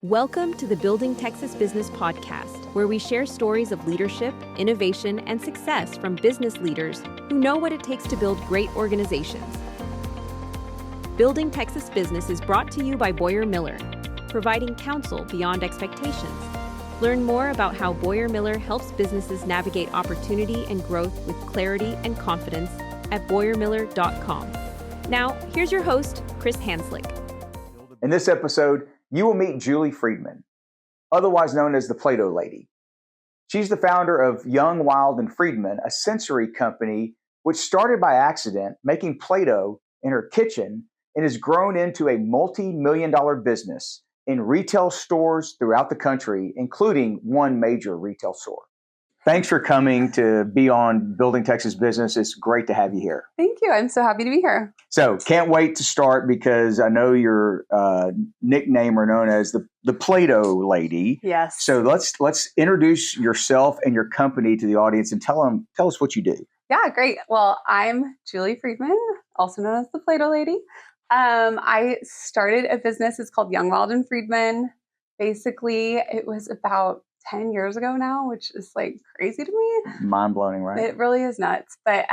Welcome to the Building Texas Business Podcast, where we share stories of leadership, innovation, and success from business leaders who know what it takes to build great organizations. Building Texas Business is brought to you by Boyer Miller, providing counsel beyond expectations. Learn more about how Boyer Miller helps businesses navigate opportunity and growth with clarity and confidence at boyermiller.com. Now, here's your host, Chris Hanslick. In this episode, you will meet Julie Friedman, otherwise known as the Play-Doh Lady. She's the founder of Young, Wild, and Friedman, a sensory company which started by accident making Play-Doh in her kitchen and has grown into a multi-million-dollar business in retail stores throughout the country, including one major retail store. Thanks for coming to be on Building Texas Business. It's great to have you here. Thank you. I'm so happy to be here. So can't wait to start because I know your nickname are known as the Play-Doh Lady. Yes. So let's introduce yourself and your company to the audience and tell us what you do. Yeah, great. Well, I'm Julie Friedman, also known as the Play-Doh Lady. I started a business. It's called Young, Wild, and Friedman. Basically, it was about 10 years ago now, which is like crazy to me. Mind-blowing, right? It really is nuts. But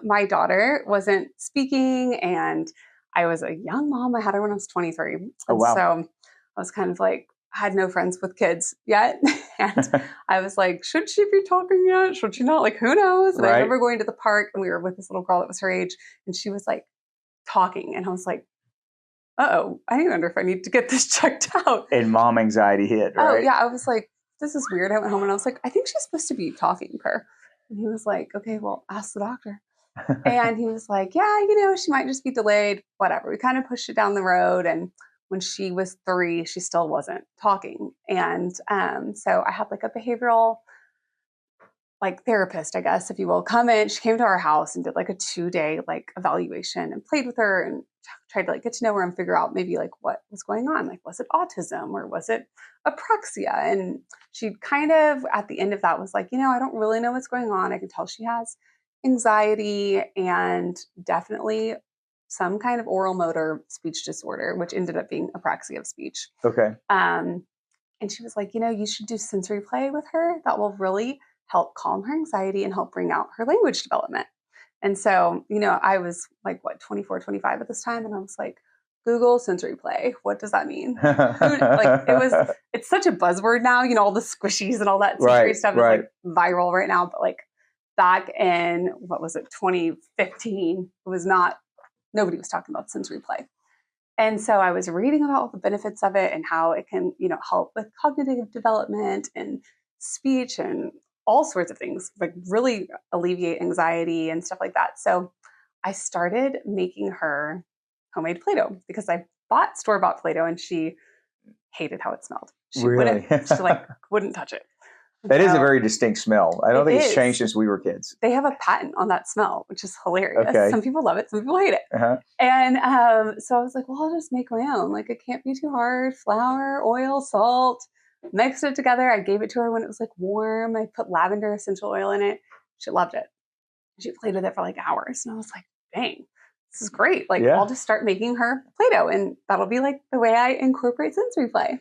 my daughter wasn't speaking and I was a young mom. I had her when I was 23. Oh, wow. So I was kind of like, had no friends with kids yet. And I was like, should she be talking yet? Should she not? Like, who knows? And Right. I remember going to the park and we were with this little girl that was her age and she was like talking. And I was like, uh-oh, I wonder if I need to get this checked out. And mom anxiety hit, right? Oh, yeah. I was like, this is weird. I went home and I was like, I think she's supposed to be talking to her. And he was like, okay, well, ask the doctor. And he was like, yeah, she might just be delayed, whatever. We kind of pushed it down the road. And when she was 3, she still wasn't talking. And so I had like a behavioral therapist, I guess, if you will, come in. She came to our house and did like a 2-day evaluation and played with her and tried to get to know her and figure out maybe what was going on. Like, was it autism or was it apraxia? And she kind of at the end of that was like, I don't really know what's going on. I can tell she has anxiety and definitely some kind of oral motor speech disorder, which ended up being apraxia of speech. Okay. And she was like, you should do sensory play with her. That will really help calm her anxiety and help bring out her language development. And so, I was 24, 25 at this time. And I was like, Google sensory play. What does that mean? It's such a buzzword now, all the squishies and all that sensory stuff is viral right now. But back in, 2015, nobody was talking about sensory play. And so I was reading about all the benefits of it and how it can, help with cognitive development and speech and all sorts of things, really alleviate anxiety and stuff like that. So I started making her homemade Play-Doh because I bought store-bought Play-Doh and she hated how it smelled. She really? wouldn't touch it. That is a very distinct smell. I don't think it's changed since we were kids. They have a patent on that smell, which is hilarious. Okay. Some people love it. Some people hate it. Uh-huh. And so I was like, well, I'll just make my own. It can't be too hard. Flour, oil, salt. Mixed it together. I gave it to her when it was warm. I put lavender essential oil in it. She loved it. She played with it for hours. And I was like, dang, this is great. I'll just start making her Play-Doh and that'll be the way I incorporate sensory play.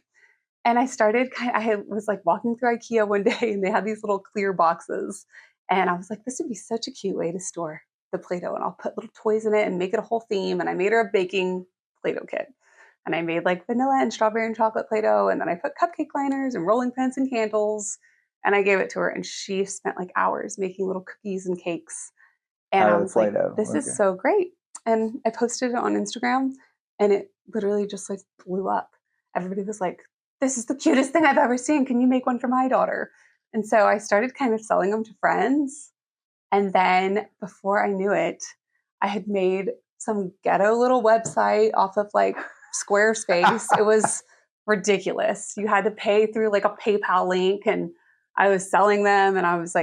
And I started, I was walking through IKEA one day and they had these little clear boxes. And I was like, this would be such a cute way to store the Play-Doh. And I'll put little toys in it and make it a whole theme. And I made her a baking Play-Doh kit. And I made vanilla and strawberry and chocolate Play-Doh. And then I put cupcake liners and rolling pins and candles. And I gave it to her. And she spent hours making little cookies and cakes. And I was like, this is so great. And I posted it on Instagram. And it literally just blew up. Everybody was like, this is the cutest thing I've ever seen. Can you make one for my daughter? And so I started kind of selling them to friends. And then before I knew it, I had made some ghetto little website off of Squarespace. It was ridiculous. You had to pay through a PayPal link and I was selling them and I was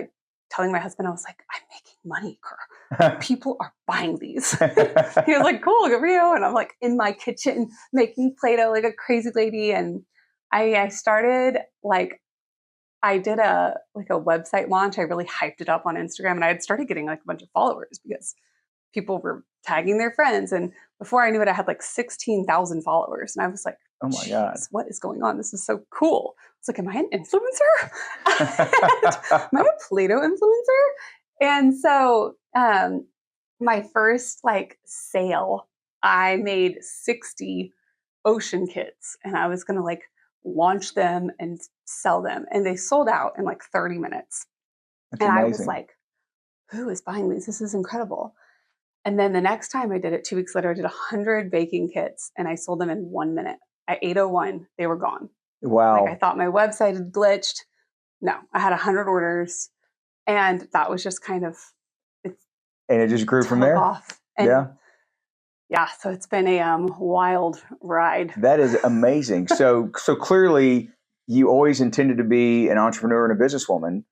telling my husband, I was like, I'm making money, girl. People are buying these. He was like, cool, good for you. And I'm in my kitchen making Play-Doh like a crazy lady. And I started I did a website launch. I really hyped it up on Instagram and I had started getting a bunch of followers because people were tagging their friends. And before I knew it, I had 16,000 followers. And I was like, Oh my God. What is going on? This is so cool. It's like, am I an influencer? Am I a Play-Doh influencer? And so my first like sale, I made 60 ocean kits, and I was going to like launch them and sell them. And they sold out in like 30 minutes. That's and amazing. I was like, who is buying these? This is incredible. And then the next time I did it, 2 weeks later, I did 100 baking kits, and I sold them in 1 minute. At 8:01, they were gone. Wow. Like I thought my website had glitched. No, I had 100 orders, and that was just kind of and it just grew from there. Off. And yeah. So it's been a wild ride. That is amazing. So clearly, you always intended to be an entrepreneur and a businesswoman.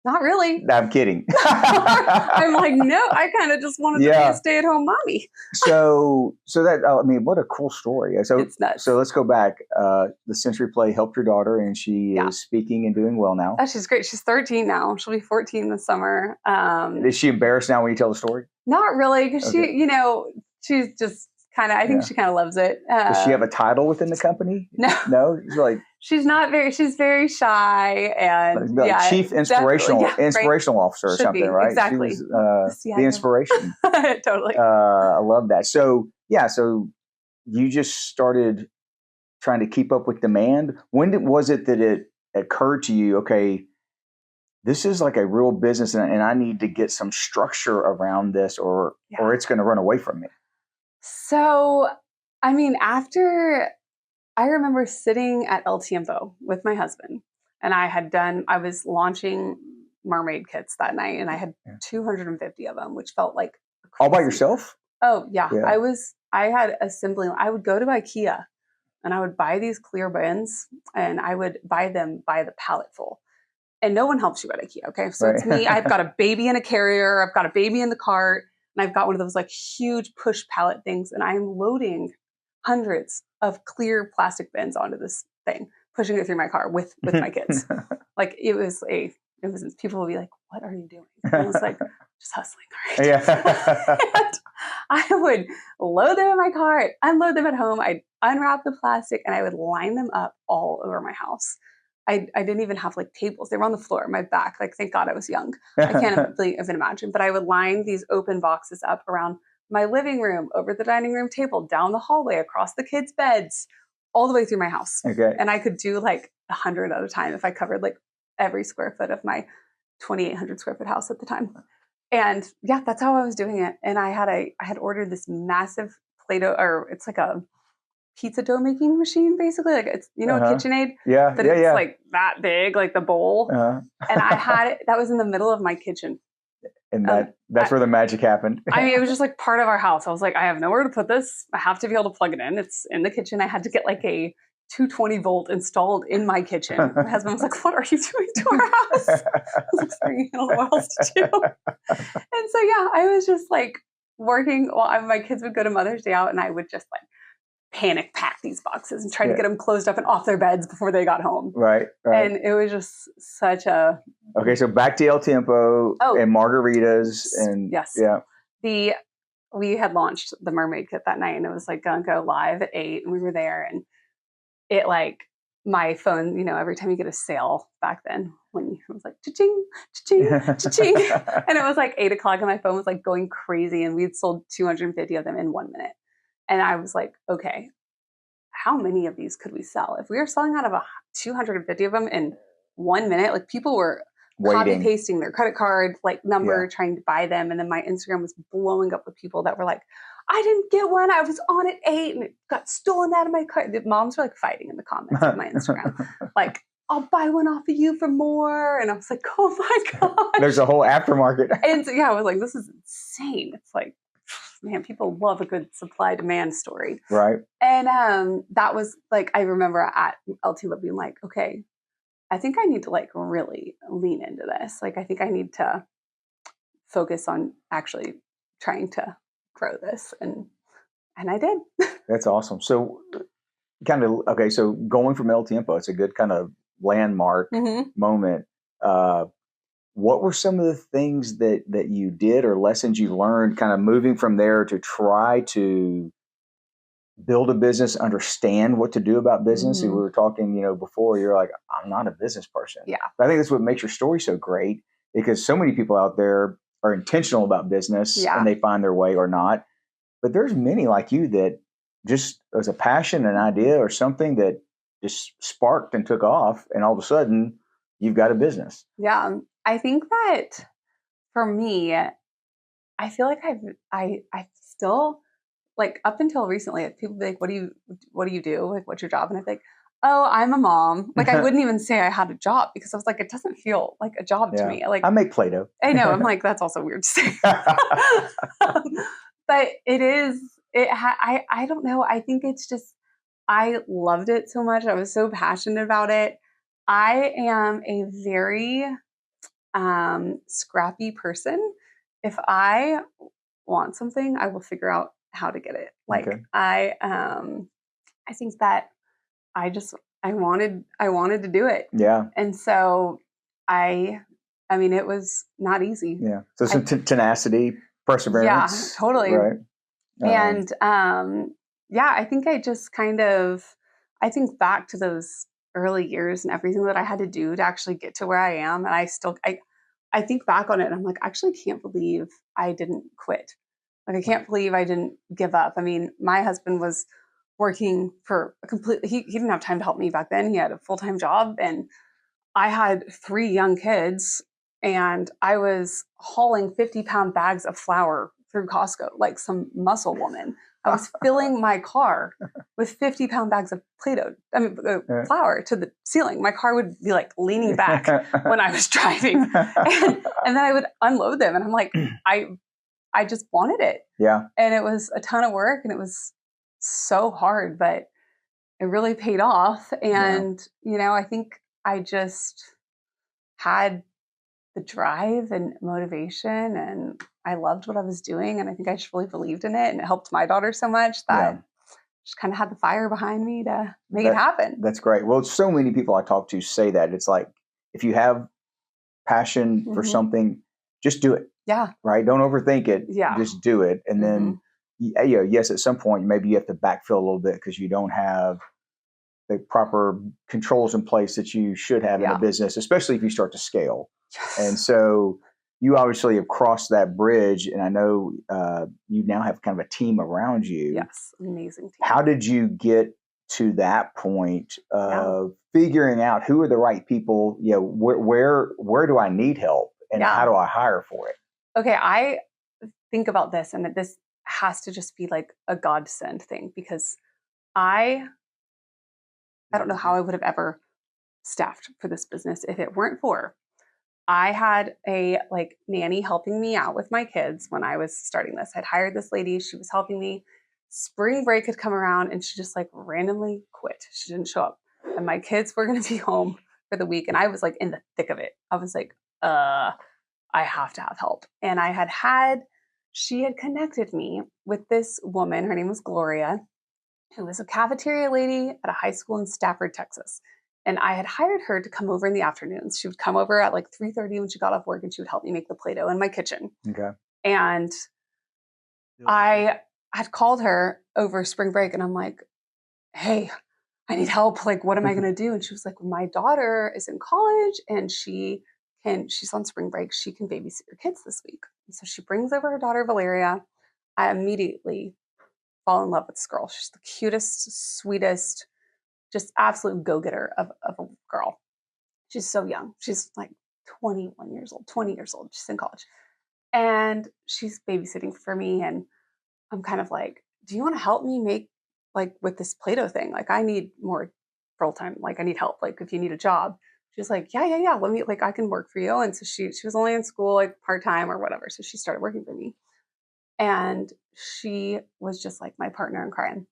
Not really. I'm kidding. I'm like, no, I kind of just wanted to be a stay-at-home mommy. so that, I mean, what a cool story. So it's nuts. So let's go back. The Sensory Play helped your daughter, and she is speaking and doing well now. Oh, she's great. She's 13 now. She'll be 14 this summer. Is she embarrassed now when you tell the story? Not really, because she, she's just kind of, I think she kind of loves it. Does she have a title within the company? No. She's like, she's very shy, and chief inspirational officer or something, right? Exactly. She was, the inspiration. Totally. I love that. So you just started trying to keep up with demand. When was it that it occurred to you, okay, this is like a real business, and I need to get some structure around this, or it's going to run away from me? So, I mean, I remember sitting at El Tiempo with my husband, and I was launching mermaid kits that night, and I had 250 of them, which felt like crazy. All by yourself? Oh yeah. I had assembly. I would go to IKEA, and I would buy these clear bins, and I would buy them by the pallet full. And no one helps you at IKEA. Okay. So it's me. I've got a baby in a carrier. I've got a baby in the cart, and I've got one of those like huge push pallet things, and I'm loading hundreds of clear plastic bins onto this thing, pushing it through my car with my kids. Like it was people would be like, what are you doing? And I was like, just hustling. All right. Yeah. And I would load them in my cart, unload them at home. I'd unwrap the plastic, and I would line them up all over my house. I didn't even have like tables. They were on the floor, my back. Like, thank God I was young. I can't even imagine. But I would line these open boxes up around my living room, over the dining room table, down the hallway, across the kids' beds, all the way through my house. Okay. And I could do like 100 at a time if I covered like every square foot of my 2,800 square foot house at the time. And that's how I was doing it. And I had ordered this massive Play-Doh, or it's like a pizza dough making machine, basically. Like it's, a KitchenAid. Yeah. But it's like that big, like the bowl. And I had it, that was in the middle of my kitchen. And that's where the magic happened. I mean, it was just like part of our house. I was like, I have nowhere to put this. I have to be able to plug it in. It's in the kitchen. I had to get like a 220 volt installed in my kitchen. My husband was like, what are you doing to our house? I was like, sorry, I don't know what else to do. And so, I was just like working while my kids would go to Mother's Day out, and I would just like panic pack these boxes and try to get them closed up and off their beds before they got home. Right. And it was just such a... Okay, so back to El Tiempo and margaritas. And yes. Yeah. We had launched the mermaid kit that night, and it was like going to go live at 8, and we were there, and it like my phone, every time you get a sale back then, when it was like cha-ching, cha-ching, cha-ching, and it was like 8 o'clock, and my phone was like going crazy, and we'd sold 250 of them in 1 minute. And I was like, okay, how many of these could we sell? If we were selling out of 250 of them in 1 minute, like people were copy pasting their credit card like number, trying to buy them. And then my Instagram was blowing up with people that were like, I didn't get one. I was on at 8 and it got stolen out of my cart. The moms were like fighting in the comments of my Instagram. Like, I'll buy one off of you for more. And I was like, oh my God. There's a whole aftermarket. And so, I was like, this is insane. It's like, man, people love a good supply demand story. Right. And that was like, I remember at El Tiempo being like, okay, I think I need to like really lean into this. Like, I think I need to focus on actually trying to grow this. And I did. That's awesome. So so going from El Tiempo, it's a good kind of landmark moment. What were some of the things that you did or lessons you learned kind of moving from there to try to build a business, understand what to do about business. We Mhm. were talking, before, you're like, I'm not a business person. Yeah. But I think that's what makes your story so great, because so many people out there are intentional about business Yeah. and they find their way or not. But there's many like you that just as a passion, an idea or something that just sparked and took off, and all of a sudden you've got a business. Yeah. I think that for me, I feel like I still, like, up until recently, like, people be like, what do you do? Like, what's your job? And I'm like, oh, I'm a mom. Like, I wouldn't even say I had a job, because I was like, it doesn't feel like a job to Yeah. me. Like, I make Play-Doh. I know. I'm like, that's also weird to say. But it is, I don't know. I think it's just, I loved it so much. I was so passionate about it. I am a very scrappy person. If I want something, I will figure out how to get it. Like, Okay. I think that I wanted to do it. Yeah. And so I mean, it was not easy. Yeah. So some tenacity, perseverance. Yeah, totally. Right. And yeah, I think I just I think back to those early years and everything that I had to do to actually get to where I am. And I think back on it and I'm like, I actually can't believe I didn't quit. Like, I can't believe I didn't give up. I mean, my husband was working for he didn't have time to help me back then. He had a full-time job, and I had 3 young kids, and I was hauling 50-pound bags of flour through Costco like some muscle woman. I was filling my car with 50-pound bags of flour to the ceiling. My car would be like leaning back when I was driving, and then I would unload them. And I'm like, I just wanted it. Yeah. And it was a ton of work, and it was so hard, but it really paid off. And, I think I just had the drive and motivation, and I loved what I was doing. And I think I just really believed in it, and it helped my daughter so much that I just kind of had the fire behind me to make it happen. That's great. Well, so many people I talk to say that. It's like, if you have passion for something, just do it. Yeah. Right. Don't overthink it. Yeah. Just do it. And then, yes, at some point, maybe you have to backfill a little bit because you don't have the proper controls in place that you should have in a business, especially if you start to scale. Yes. And so you obviously have crossed that bridge, and I know you now have kind of a team around you. Yes. Amazing team. How did you get to that point of figuring out who are the right people? Where do I need help, and how do I hire for it? Okay, I think about this, and this has to just be like a godsend thing, because I don't know how I would have ever staffed for this business if it weren't for, I had a nanny helping me out with my kids when I was starting this. I'd hired this lady. She was helping me. Spring break had come around, and she just randomly quit. She didn't show up, and my kids were going to be home for the week. And I was in the thick of it. I was like, I have to have help. And she had connected me with this woman. Her name was Gloria, who was a cafeteria lady at a high school in Stafford, Texas. And I had hired her to come over in the afternoons. She would come over at 3:30 when she got off work, and she would help me make the Play-Doh in my kitchen. Okay. And I had called her over spring break, and I'm like, hey, I need help. What am I going to do? And she was like, well, my daughter is in college, and she's on spring break. She can babysit your kids this week. And so she brings over her daughter, Valeria. I immediately fall in love with this girl. She's the cutest, sweetest, just absolute go-getter of a girl. She's so young. She's 21 years old, 20 years old. She's in college. And she's babysitting for me. And I'm kind of like, do you want to help me make with this Play-Doh thing? I need more full-time. I need help. If you need a job. She's like, yeah. Let me, I can work for you. And so she was only in school, part-time or whatever. So she started working for me. And she was just my partner in crime.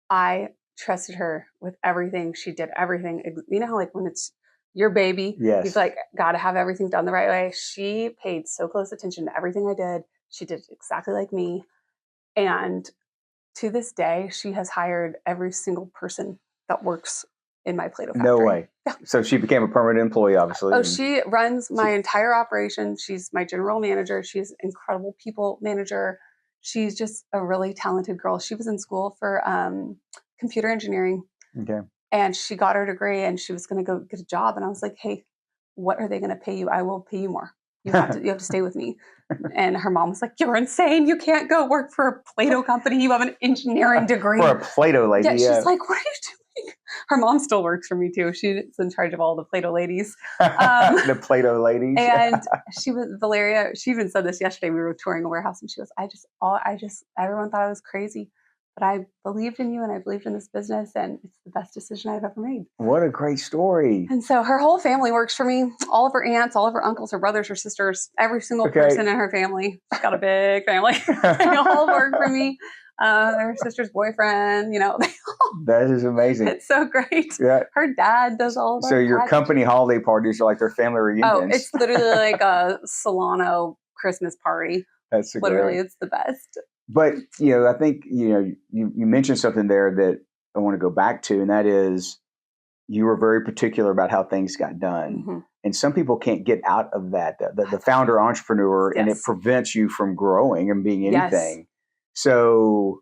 I trusted her with everything. She did everything. You know how when it's your baby, yes, you've got to have everything done the right way. She paid so close attention to everything I did. She did exactly like me. And to this day, she has hired every single person that works in my Play-Doh factory. No way. Yeah. So she became a permanent employee, obviously. Oh, she runs my entire operation. She's my general manager. She's an incredible people manager. she's just a really talented girl. She was in school for computer engineering. Okay. And she got her degree and she was going to go get a job. And I was like, hey, what are they going to pay you? I will pay you more. You have to stay with me. And her mom was like, you're insane. You can't go work for a Play-Doh company. You have an engineering degree. For a Play-Doh lady. Yeah, she's like, what are you doing? Her mom still works for me too. She's in charge of all the Play-Doh ladies. The Play-Doh ladies. And Valeria, she even said this yesterday. We were touring a warehouse and she goes, everyone thought I was crazy. But I believed in you and I believed in this business and it's the best decision I've ever made. What a great story. And so her whole family works for me. All of her aunts, all of her uncles, her brothers, her sisters, every single person in her family. She's got a big family. They all work for me. Her sister's boyfriend, That is amazing. It's so great. Yeah. Her dad does all of our So your packaging. company holiday parties are like their family reunions. Oh, it's literally like a Solano Christmas party. That's literally, great. it's the best. But, I think, you mentioned something there that I want to go back to, and that is you were very particular about how things got done. Mm-hmm. And some people can't get out of that, the founder entrepreneur, Yes. and it prevents you from growing and being anything. Yes. So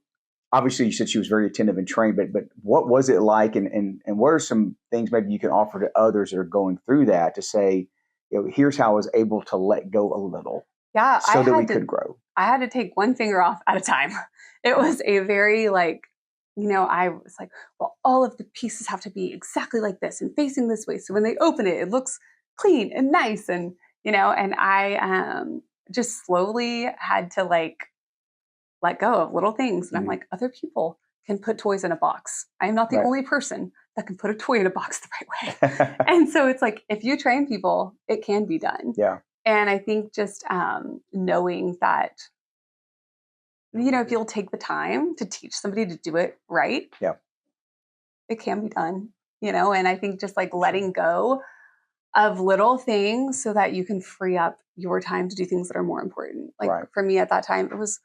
obviously you said she was very attentive and trained, but what was it like? And what are some things maybe you can offer to others that are going through that to say, here's how I was able to let go a little. Yeah. So that we could grow. I had to take one finger off at a time. It was a very I was like, well, all of the pieces have to be exactly like this and facing this way. So when they open it, it looks clean and nice. And, and I just slowly had to let go of little things. And I'm like, other people can put toys in a box. I am not the only person that can put a toy in a box the right way. And so it's like, if you train people, it can be done. Yeah. And I think just knowing that, if you'll take the time to teach somebody to do it right, it can be done, and I think just letting go of little things so that you can free up your time to do things that are more important. For me at that time, it was,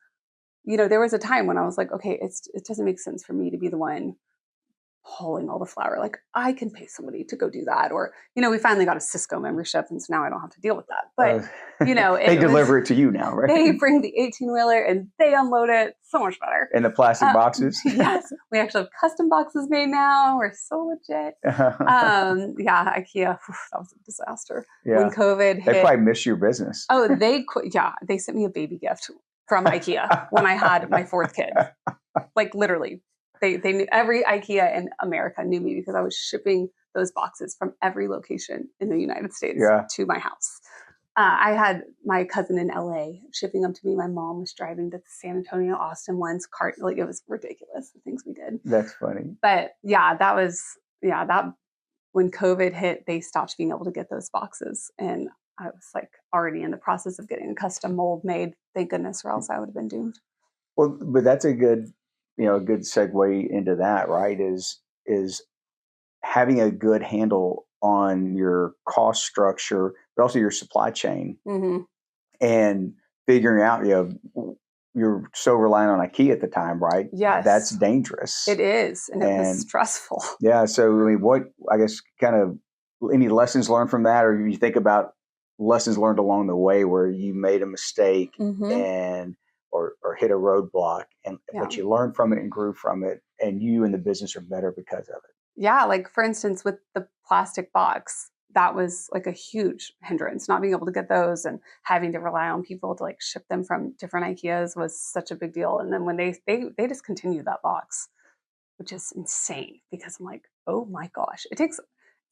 there was a time when I was like, okay, it doesn't make sense for me to be the one hauling all the flour. I can pay somebody to go do that. Or, we finally got a Cisco membership. And so now I don't have to deal with that. But, they deliver it to you now, right? They bring the 18-wheeler and they unload it so much better. In the plastic boxes? Yes. We actually have custom boxes made now. We're so legit. IKEA, that was a disaster. Yeah. When COVID hit. They probably miss your business. Oh, they sent me a baby gift from IKEA when I had my fourth kid. Literally. They knew, every IKEA in America knew me because I was shipping those boxes from every location in the United States to my house. I had my cousin in LA shipping them to me. My mom was driving to the San Antonio, Austin ones. It was ridiculous, the things we did. That's funny. But that when COVID hit, they stopped being able to get those boxes. And I was already in the process of getting a custom mold made. Thank goodness, or else I would have been doomed. Well, but that's a good segue into that, right? Is having a good handle on your cost structure, but also your supply chain, and figuring out, you're so reliant on IKEA at the time, right? Yes, that's dangerous. It is, and it was stressful. Yeah. So, what I guess kind of any lessons learned from that, or you think about lessons learned along the way where you made a mistake and or hit a roadblock, but you learned from it and grew from it, and you and the business are better because of it. Yeah, for instance, with the plastic box, that was a huge hindrance. Not being able to get those and having to rely on people to ship them from different IKEAs was such a big deal. And then when they discontinued that box, which is insane because I'm like, oh my gosh,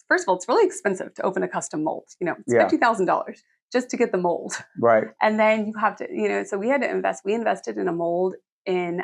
first of all, it's really expensive to open a custom mold. It's $50,000 just to get the mold. Right. And then you have to, so we had to invest. We invested in a mold in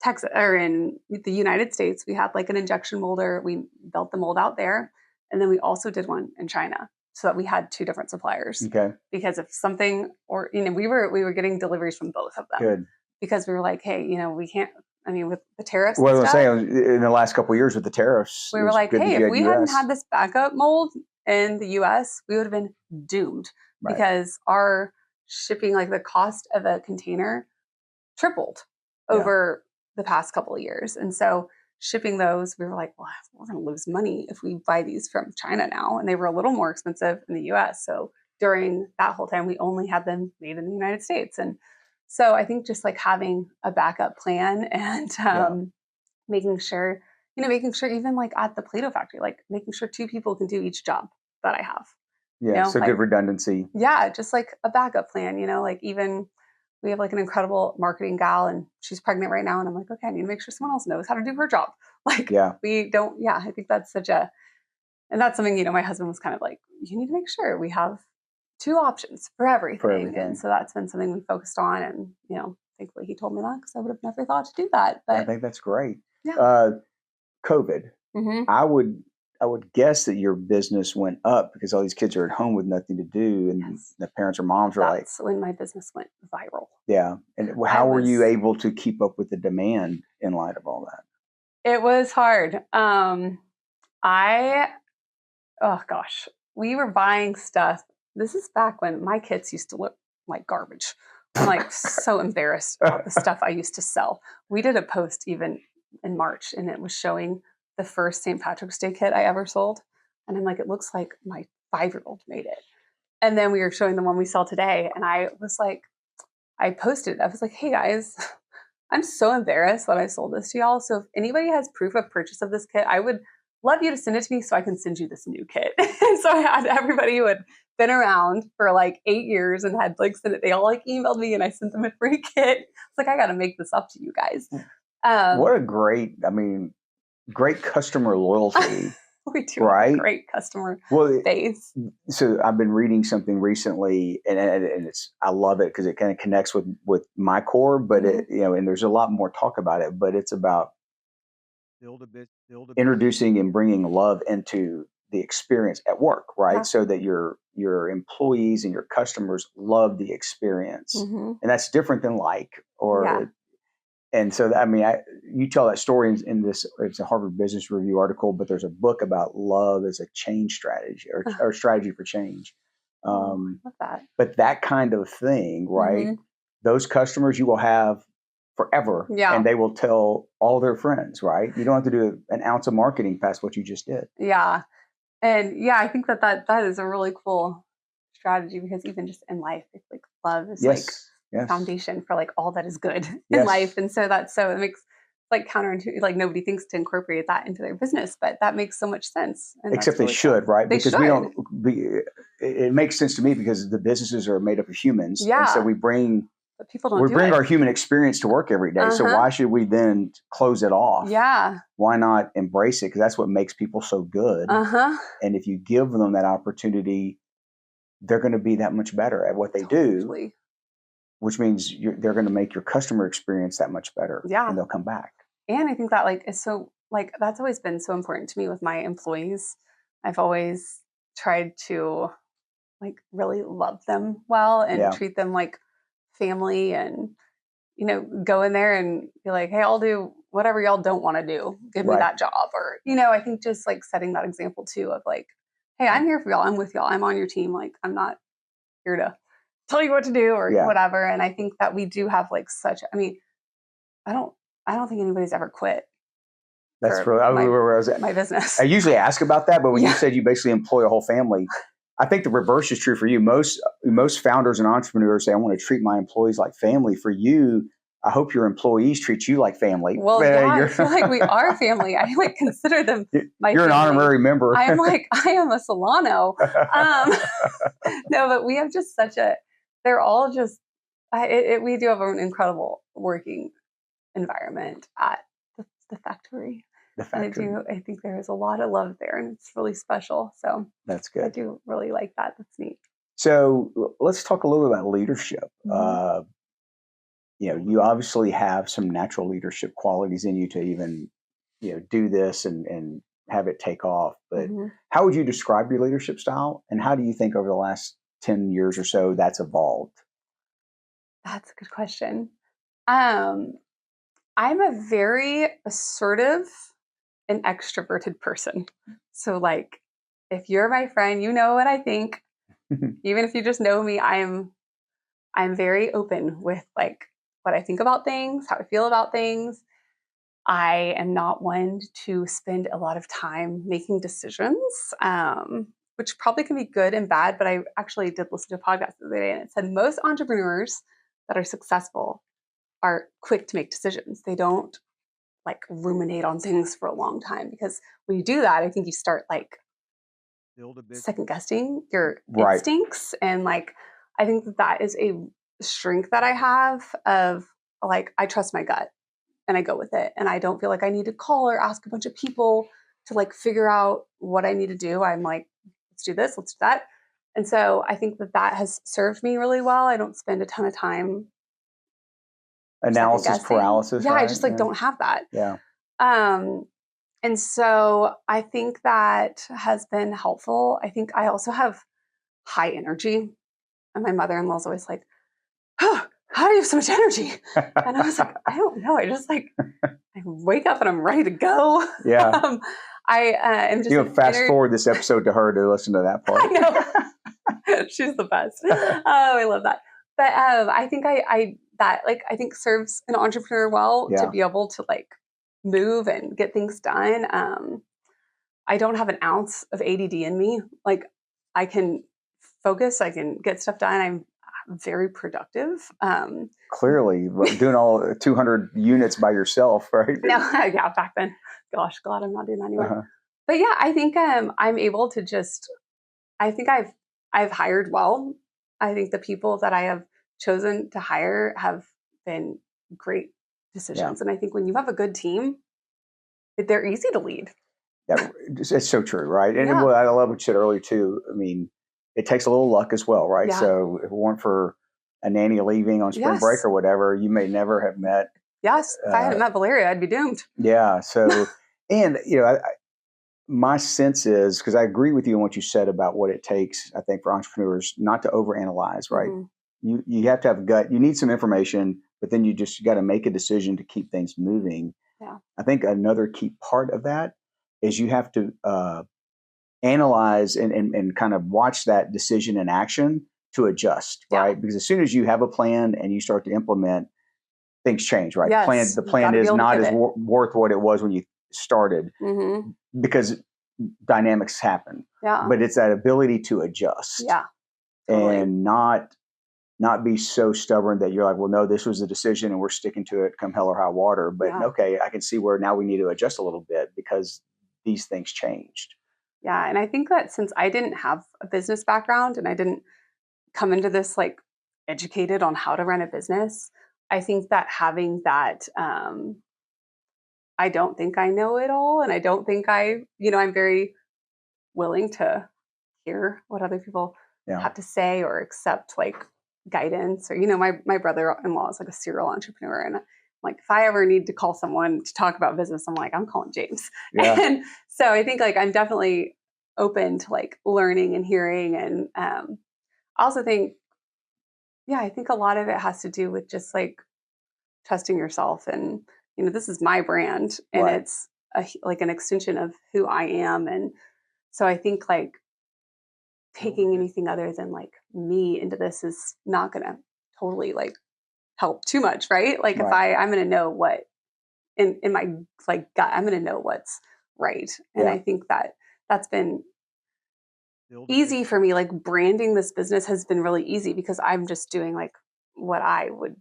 Texas or in the United States. We had an injection molder. We built the mold out there. And then we also did one in China so that we had two different suppliers. Okay. Because if something, or, we were getting deliveries from both of them. Good. Because we were like, hey, we can't, with the tariffs. Well, I was saying in the last couple of years with the tariffs, we were like, hey, if we hadn't had this backup mold in the US, we would have been doomed because our shipping, the cost of a container tripled over the past couple of years. And so shipping those, we were like, well, we're going to lose money if we buy these from China now. And they were a little more expensive in the US. So during that whole time, we only had them made in the United States. And So I think just like having a backup plan and making sure, making sure even like at the Play-Doh factory, like making sure 2 people can do each job that I have. Yeah, so like, good redundancy. Yeah, just like a backup plan, like even we have like an incredible marketing gal and she's pregnant right now. And I'm like, okay, I need to make sure someone else knows how to do her job. Like we don't, I think that's and that's something, my husband was kind of like, you need to make sure we have 2 options for everything. And so that's been something we focused on. And, thankfully he told me that because I would have never thought to do that. But I think that's great. Yeah. COVID. Mm-hmm. I would guess that your business went up because all these kids are at home with nothing to do, and the parents or moms are That's when my business went viral. Yeah. And how were you able to keep up with the demand in light of all that? It was hard. We were buying stuff. This is back when my kids used to look like garbage. I'm like so embarrassed about the stuff I used to sell. We did a post even in March, and it was showing the first St. Patrick's Day kit I ever sold. And I'm like, it looks like my 5-year-old made it. And then we were showing the one we sell today. And I was like, I posted, I was like, hey guys, I'm so embarrassed that I sold this to y'all. So if anybody has proof of purchase of this kit, I would love you to send it to me so I can send you this new kit. And so I had everybody who had been around for like 8 years and had like sent it. They all like emailed me and I sent them a free kit. It's like, I got to make this up to you guys. What a great customer loyalty. We do have a great customer base. So I've been reading something recently, and I love it because it kind of connects with my core. But and there's a lot more talk about it. But it's about introducing and bringing love into the experience at work, right? Yeah. So that your employees and your customers love the experience, and that's different than And so, I mean, you tell that story in this, it's a Harvard Business Review article, but there's a book about love as a change strategy or strategy for change. Love that. But that kind of thing, right? Those customers you will have forever, and they will tell all their friends, right? You don't have to do an ounce of marketing past what you just did. Yeah. And I think that is a really cool strategy because even just in life, it's like love is foundation for like all that is good in life. And so it makes like counterintuitive, like nobody thinks to incorporate that into their business, but that makes so much sense. Except they should, right? Because it makes sense to me because the businesses are made up of humans. Yeah. And so we bring our human experience to work every day. So why should we then close it off? Yeah. Why not embrace it? Because that's what makes people so good. And if you give them that opportunity, they're going to be that much better at what they do. Which means they're going to make your customer experience that much better. Yeah. And they'll come back. And I think that is so that's always been so important to me with my employees. I've always tried to really love them well and treat them like family and, go in there and be like, hey, I'll do whatever y'all don't want to do. Give me that job. Or, I think just setting that example too of hey, I'm here for y'all. I'm with y'all. I'm on your team. I'm not here to tell you what to do or whatever. And I think that we do have I don't think anybody's ever quit. That's really my business. I usually ask about that, but when you said you basically employ a whole family, I think the reverse is true for you. Most founders and entrepreneurs say, I want to treat my employees like family. For you, I hope your employees treat you like family. Well, I feel like we are family. I consider them my You're family. An honorary member. I am a Solano. No, but we have just they're all just, we do have an incredible working environment at the factory. I think there is a lot of love there and it's really special. So that's good. I do really like that. That's neat. So let's talk a little bit about leadership. You obviously have some natural leadership qualities in you to even, do this and have it take off. But how would you describe your leadership style? And how do you think over the last 10 years or so that's evolved? That's a good question. I'm a very assertive and extroverted person. So if you're my friend, you know what I think. Even if you just know me, I'm very open with what I think about things, how I feel about things. I am not one to spend a lot of time making decisions, which probably can be good and bad, but I actually did listen to a podcast the other day and it said most entrepreneurs that are successful are quick to make decisions. They don't like ruminate on things for a long time, because when you do that, I think you start like second guessing your Right. instincts. And like, I think that is a strength that I have of like, I trust my gut and I go with it. And I don't feel like I need to call or ask a bunch of people to like figure out what I need to do. I'm like, let's do this, let's do that. And so I think that that has served me really well. I don't spend a ton of time Analysis second-guessing. paralysis. Yeah, right? I just like don't have that. Yeah. And so I think that has been helpful. I think I also have high energy. And my mother-in-law is always like, oh, how do you have so much energy? And I was like, I don't know. I just like, I wake up and I'm ready to go. Yeah. I am just. You can fast forward this episode to her to listen to that part. I know. She's the best. Oh, I love that. But I think I think serves an entrepreneur well to be able to like move and get things done. I don't have an ounce of ADD in me. Like I can focus, I can get stuff done. I'm very productive. Clearly, doing all 200 units by yourself, right? No, yeah, back then. Gosh, glad I'm not doing that anymore. But yeah, I think I'm able to just. I think I've hired well. I think the people that I have chosen to hire have been great decisions. And I think when you have a good team, they're easy to lead. It's so true, right? And what I love what you said earlier too. I mean, it takes a little luck as well, right? Yeah. So if it weren't for a nanny leaving on spring break or whatever, you may never have met. Yes, if I hadn't met Valeria, I'd be doomed. Yeah. So, and my sense is, because I agree with you on what you said about what it takes, I think, for entrepreneurs not to overanalyze, right? Mm-hmm. You have to have gut. You need some information, but then you got to make a decision to keep things moving. Yeah. I think another key part of that is you have to analyze and kind of watch that decision in action to adjust, right? Because as soon as you have a plan and you start to implement, things change, right? Yes, the plan is not as worth what it was when you started, because dynamics happen. Yeah. But it's that ability to adjust. Yeah. Totally. And not be so stubborn that you're like, well, no, this was a decision and we're sticking to it come hell or high water. But okay, I can see where now we need to adjust a little bit because these things changed. Yeah. And I think that since I didn't have a business background and I didn't come into this like educated on how to run a business, I think that having that, I don't think I know it all. And I don't think I'm very willing to hear what other people have to say or accept like guidance or, my brother-in-law is like a serial entrepreneur. And like, if I ever need to call someone to talk about business, I'm like, I'm calling James. Yeah. And so I think like, I'm definitely open to like learning and hearing. And I also think, I think a lot of it has to do with just like trusting yourself. And, this is my brand and it's like an extension of who I am. And so I think like taking anything other than like me into this is not going to totally like help too much. Right. Like if I'm going to know what in my like gut, I'm going to know what's right. And I think that that's been easy for me. Like branding this business has been really easy because I'm just doing like what I would.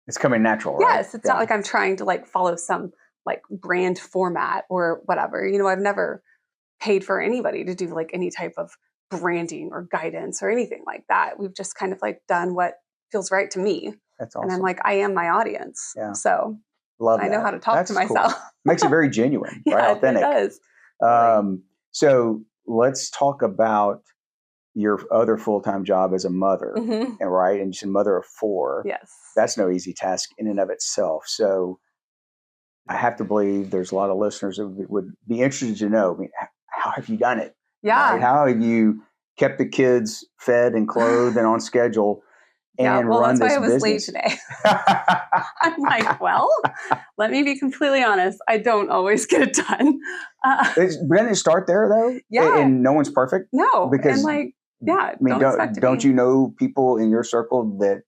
It's coming natural, right? Yes. It's not like I'm trying to like follow some like brand format or whatever. I've never paid for anybody to do like any type of branding or guidance or anything like that. We've just kind of like done what feels right to me. That's awesome. And I'm like, I am my audience. Yeah. So love that. I know how to talk to myself. Cool. Makes it very genuine, right? Authentic. It does. So let's talk about your other full-time job as a mother, and right? And you're a mother of 4. Yes. That's no easy task in and of itself. So I have to believe there's a lot of listeners that would be interested to know, how have you done it? Yeah. Right? How have you kept the kids fed and clothed and on schedule and run this business? That's why I was late today. I'm like, well, let me be completely honest. I don't always get it done. Didn't it start there though? Yeah. And no one's perfect? No. Because don't you know people in your circle that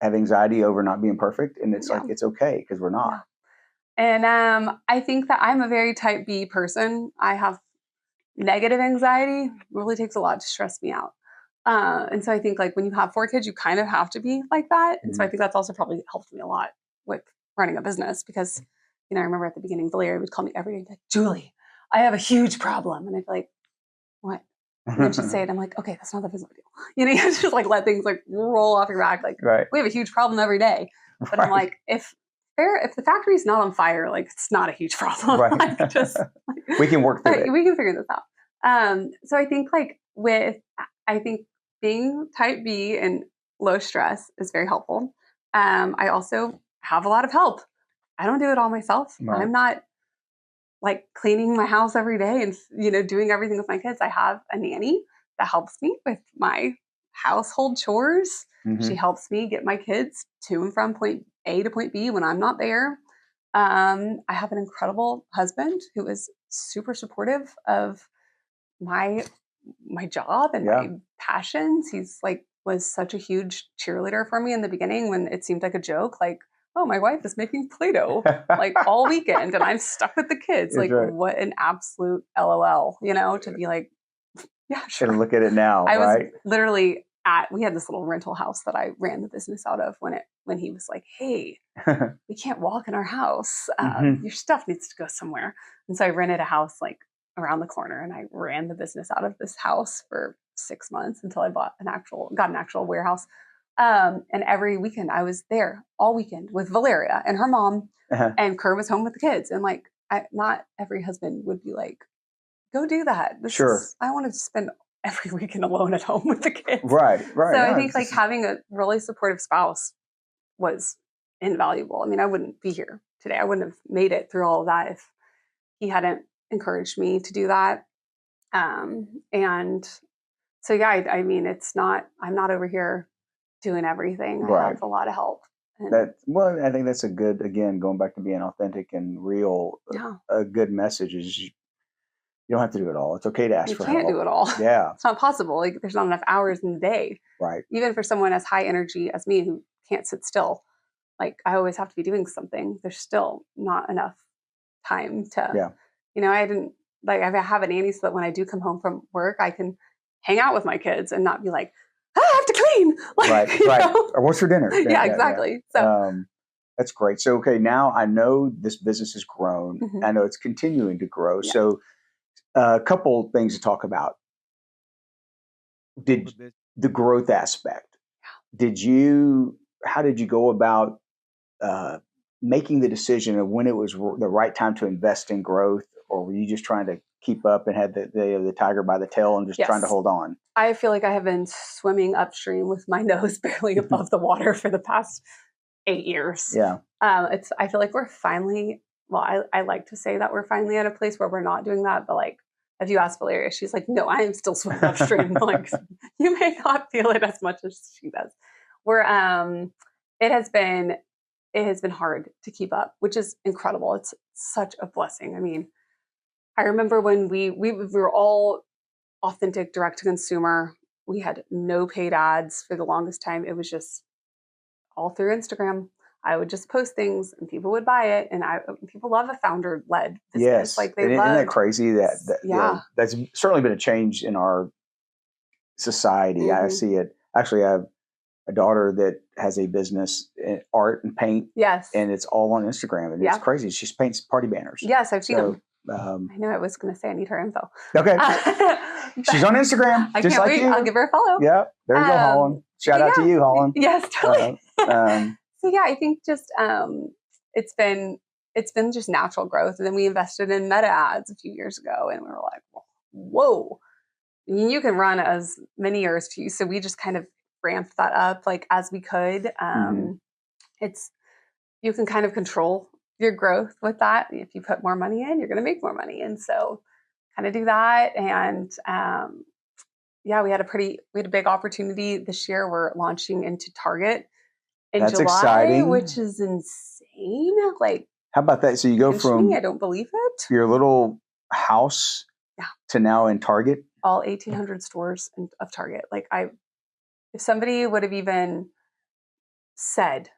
have anxiety over not being perfect? And it's like, it's okay because we're not. And I think that I'm a very type B person. I have negative anxiety. It really takes a lot to stress me out. And so I think like when you have 4 kids, you kind of have to be like that. And so I Mhm. think that's also probably helped me a lot with running a business because, I remember at the beginning, Valeria would call me every day, like, Julie, I have a huge problem. And I'd be like, what? And then she'd say it. I'm like, okay, that's not that big of a deal. You just like let things like roll off your back. Like Right. we have a huge problem every day. But I'm Right. like, if the factory's not on fire, like it's not a huge problem. Right. Like, just We can work through it. we can figure this out. So I think like I think being type B and low stress is very helpful. I also have a lot of help. I don't do it all myself. Right. I'm not like cleaning my house every day and doing everything with my kids. I have a nanny that helps me with my household chores. Mhm. She helps me get my kids to and from point A to point B when I'm not there. I have an incredible husband who is super supportive of my job and Yeah. my passions. He's like was such a huge cheerleader for me in the beginning when it seemed like a joke, like, oh, my wife is making Play-Doh like all weekend and I'm stuck with the kids. That's Like right. what an absolute LOL, to be like, yeah, sure. And look at it now, I was right? literally we had this little rental house that I ran the business out of when he was like, hey, we can't walk in our house. Mhm. Your stuff needs to go somewhere. And so I rented a house like around the corner and I ran the business out of this house for 6 months until I got an actual warehouse. And every weekend I was there all weekend with Valeria and her mom, Uh-huh. and Kerr was home with the kids. And like, not every husband would be like, go do that. Sure. I want to spend every weekend alone at home with the kids. Right. Right. So I No, think like having a really supportive spouse was invaluable. I mean, I wouldn't be here today. I wouldn't have made it through all of that if he hadn't encouraged me to do that. And so, yeah, I mean, I'm not over here doing everything. I Right. have a lot of help. And I think that's a good, again, going back to being authentic and real. yeah, A good message is you don't have to do it all. It's okay to ask you for can't help. do it all. Yeah. It's not possible. Like there's not enough hours in the day. Right. Even for someone as high energy as me who can't sit still, like I always have to be doing something. There's still not enough time to, Yeah. I didn't like, I have a nanny so that when I do come home from work, I can hang out with my kids and not be like, I have to clean. Like, Right. Right. Or what's for dinner? Yeah, exactly. So that's great. So, okay, now I know this business has grown. Mhm. I know it's continuing to grow. Yeah. So, a couple things to talk about. Did the growth aspect? How did you go about making the decision of when it was the right time to invest in growth, or were you just trying to keep up and had the tiger by the tail and just trying to Yes. hold on? I feel like I have been swimming upstream with my nose barely above the water for the past 8 years. Yeah. I feel like we're finally, well, I like to say that we're finally at a place where we're not doing that, but like, if you ask Valeria, she's like, no, I am still swimming upstream. Like, you may not feel it as much as she does. It has been hard to keep up, which is incredible. It's such a blessing. I mean, I remember when we were all authentic direct to consumer. We had no paid ads for the longest time. It was just all through Instagram. I would just post things and people would buy it. And people love a founder led business. Yes. Like they isn't love that crazy that yeah. That's certainly been a change in our society. I Mhm. see it. Actually, I have a daughter that has a business in art and paint. Yes. And it's all on Instagram. And Yeah. it's crazy. She paints party banners. Yes, I've seen them. Um, I know I was going to say I need her info. okay. She's on Instagram. I just can't like wait. you. I'll give her a follow. Yeah. There you go, Holland. Shout out to you, Holland. Yes, totally. So yeah, I think just it's been just natural growth. And then we invested in meta ads a few years ago and we were like, whoa, you can run as many years to you. So we just kind of ramped that up like as we could. You can kind of control your growth with that. If you put more money in, you're going to make more money. And so kind of do that. And yeah, we had a big opportunity this year. We're launching into Target in That's July, exciting. which is insane. Like, how about that? So you go from I don't believe it. Your little house to now in Target. All 1,800 stores of Target. Like if somebody would have even said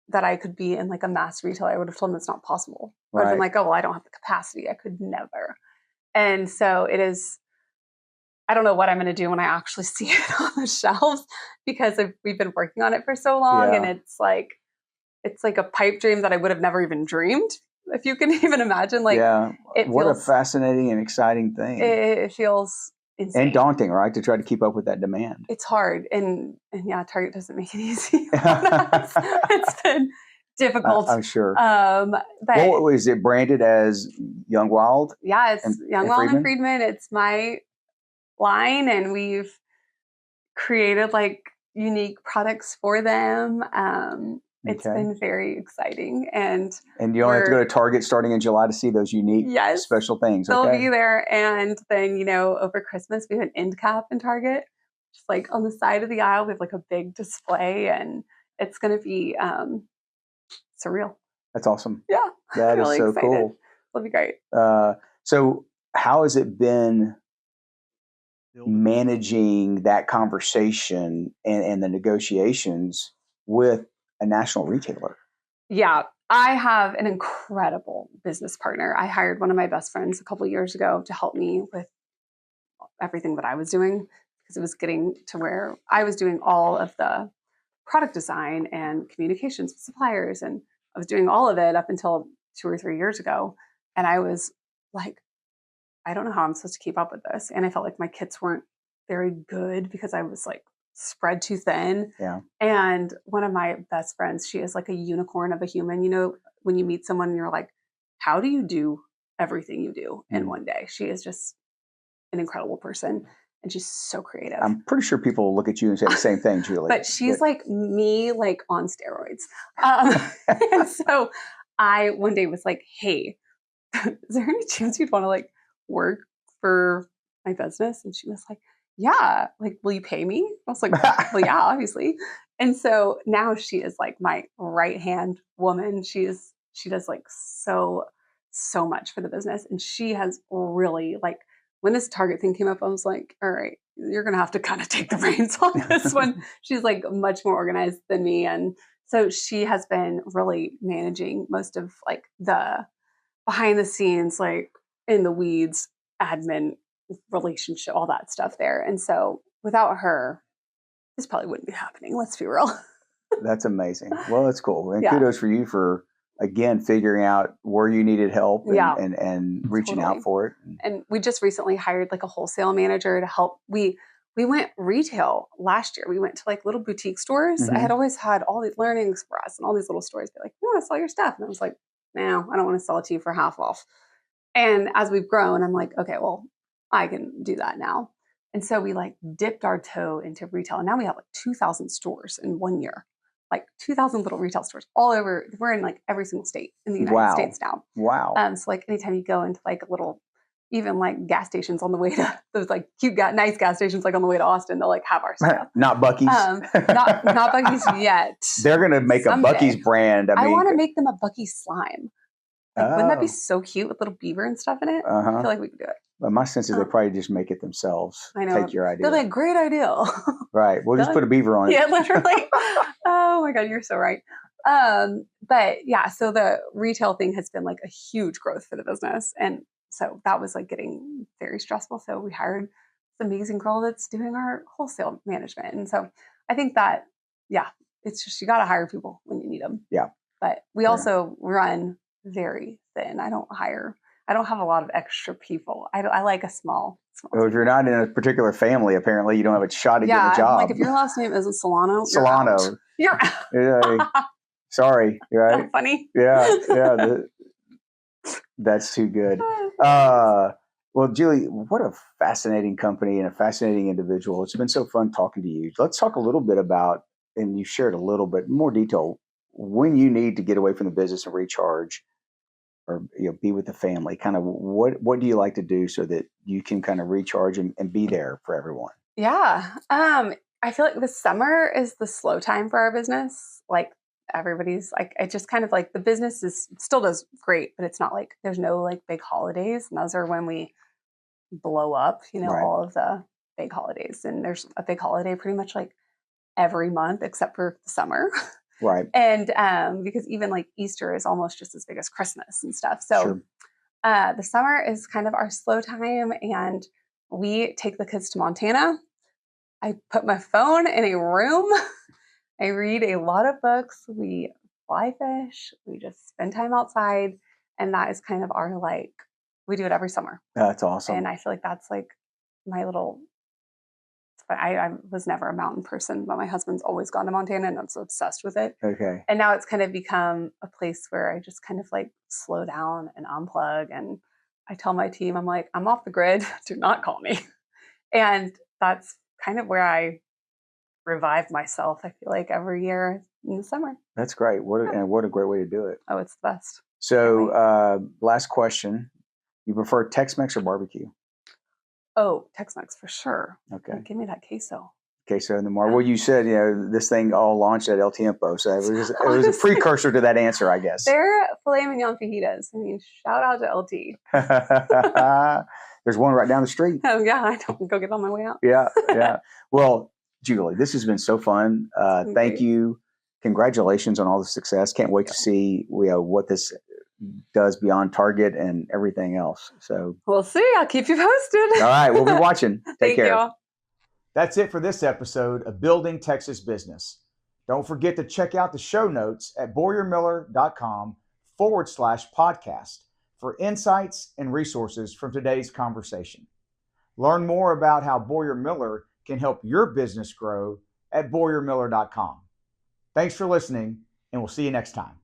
that I could be in like a mass retailer, I would have told them it's not possible. I would have been like, oh, well, I don't have the capacity. I could never. And so it is I don't know what I'm going to do when I actually see it on the shelves, because we've been working on it for so long, and it's like a pipe dream that I would have never even dreamed, if you can even imagine. Like, what a fascinating and exciting thing. It feels insane. And daunting, right? To try to keep up with that demand. It's hard. And yeah, Target doesn't make it easy on us. It's been difficult. I'm sure. But is it branded as Young Wild? Yeah, it's Young Wild and Friedman. It's my line, and we've created like unique products for them. It's been very exciting. And you only have to go to Target starting in July to see those unique special things. They'll be there. And then, over Christmas, we have an end cap in Target, just like on the side of the aisle. We have like a big display, and it's going to be surreal. That's awesome. Yeah. That is so excited. Cool. It'll be great. So how has it been managing that conversation and the negotiations with a national retailer? Yeah, I have an incredible business partner. I hired one of my best friends a couple of years ago to help me with everything that I was doing, because it was getting to where I was doing all of the product design and communications with suppliers, and I was doing all of it up until 2 or 3 years ago. And I was like, I don't know how I'm supposed to keep up with this. And I felt like my kits weren't very good because I was like spread too thin. Yeah. And one of my best friends, she is like a unicorn of a human. When you meet someone and you're like, how do you do everything you do in one day? She is just an incredible person, and she's so creative. I'm pretty sure people will look at you and say the same thing, Julie. But she's like me, like on steroids. And so I one day was like, hey, is there any chance you'd want to like work for my business? And she was like, yeah, like, will you pay me? I was like, well, yeah, obviously. And so now she is like my right hand woman. She does like so much for the business. And she has really, like, when this Target thing came up, I was like, all right, you're going to have to kind of take the reins on this one. She's like much more organized than me. And so she has been really managing most of like the behind the scenes, like in the weeds, admin, relationship, all that stuff there. And so without her, this probably wouldn't be happening. Let's be real. That's amazing. Well, that's cool. And kudos for you for, again, figuring out where you needed help and reaching out for it. And we just recently hired like a wholesale manager to help. We went retail last year. We went to like little boutique stores. Mm-hmm. I had always had all these Learning Express and all these little stores be like, you want to sell your stuff? And I was like, no, I don't want to sell it to you for half off. And as we've grown, I'm like, okay, well, I can do that now. And so we like dipped our toe into retail. And now we have like 2,000 stores in 1 year, like 2,000 little retail stores all over. We're in like every single state in the United States now. Wow. So like anytime you go into like a little, even like gas stations on the way to those like cute, nice gas stations, like on the way to Austin, they'll like have our stuff. Not Buc-ee's. Not Buc-ee's yet. They're going to make someday a Buc-ee's brand. I want to make them a Buc-ee's slime. Like, wouldn't that be so cute with little beaver and stuff in it? I feel like we could do it. But my sense is they probably just make it themselves. I know. Take your idea. They're like, great idea. Right. We'll just put a beaver on it. Yeah, literally. Oh my God, you're so right. But yeah, so the retail thing has been like a huge growth for the business. And so that was like getting very stressful. So we hired this amazing girl that's doing our wholesale management. And so I think that, it's just, you got to hire people when you need them. Yeah. But we also run very thin. I don't have a lot of extra people. I like a small well, if you're not in a particular family, apparently you don't have a shot at getting a job. Like if your last name isn't Solano, you're out. Yeah, sorry, right? That's funny. Yeah. That's too good. Well, Julie, what a fascinating company and a fascinating individual. It's been so fun talking to you. Let's talk a little bit about, and you shared a little bit more detail, when you need to get away from the business and recharge, or be with the family. Kind of what do you like to do so that you can kind of recharge and be there for everyone? Yeah. I feel like the summer is the slow time for our business. Like everybody's like, it just kind of like the business still does great, but it's not like there's no like big holidays. And those are when we blow up, Right. all of the big holidays. And there's a big holiday pretty much like every month except for the summer. Right. And because even like Easter is almost just as big as Christmas and stuff. So Sure. The summer is kind of our slow time, and We take the kids to Montana. I put my phone in a room. I read a lot of books. We fly fish. We just spend time outside. And that is kind of our, like, we do it every summer. That's awesome. And I feel like that's like my little, I was never a mountain person, but my husband's always gone to Montana and I'm so obsessed with it. Okay. And now it's kind of become a place where I just kind of like slow down and unplug. And I tell my team, I'm like, I'm off the grid. Do not call me. And that's kind of where I revive myself, I feel like, every year in the summer. That's great. What a great way to do it. Oh, it's the best. So last question. You prefer Tex-Mex or barbecue? Oh, Tex-Mex for sure. Okay. Give me that queso. Queso in the mar. Well, you said, this thing all launched at El Tiempo. So it was a precursor to that answer, I guess. They're filet mignon fajitas. I mean, shout out to LT. There's one right down the street. Oh, yeah. I don't go get on my way out. Yeah. Well, Julie, this has been so fun. Thank you. Congratulations on all the success. Can't wait to see what this does beyond Target and everything else. So we'll see. I'll keep you posted. All right. We'll be watching. Take care. Thank you. That's it for this episode of Building Texas Business. Don't forget to check out the show notes at BoyerMiller.com/podcast for insights and resources from today's conversation. Learn more about how Boyer Miller can help your business grow at BoyerMiller.com. Thanks for listening, and we'll see you next time.